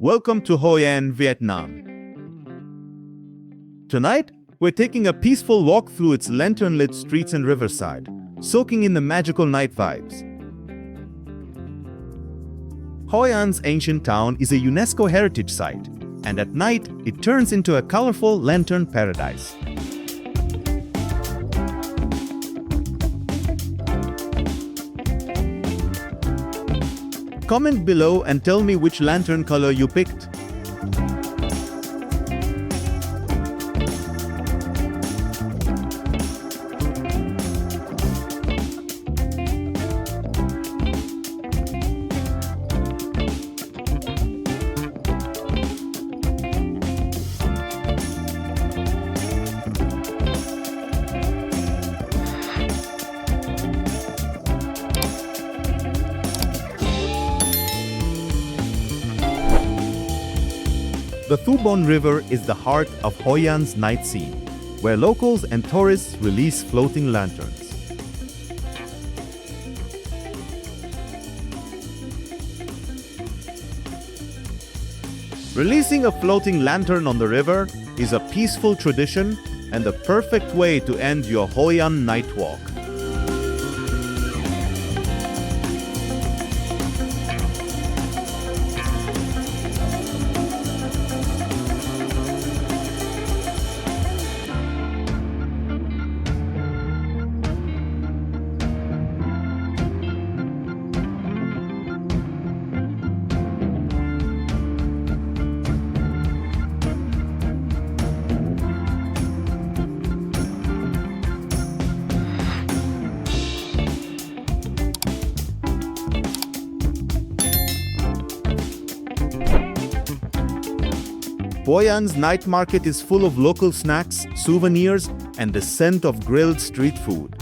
Welcome to Hoi An, Vietnam. Tonight, we're taking a peaceful walk through its lantern-lit streets in Riverside, soaking in the magical night vibes. Hoi An's ancient town is a UNESCO heritage site, and at night, it turns into a colorful lantern paradise. Comment below and tell me which lantern color you picked. The Thu Bon River is the heart of Hoi An's night scene, where locals and tourists release floating lanterns. Releasing a floating lantern on the river is a peaceful tradition and the perfect way to end your Hoi An night walk. Hoi An's night market is full of local snacks, souvenirs, and the scent of grilled street food.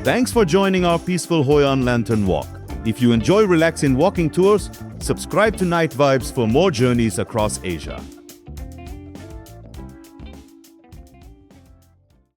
Thanks for joining our peaceful Hoi An Lantern Walk. If you enjoy relaxing walking tours, subscribe to Night Vibes for more journeys across Asia.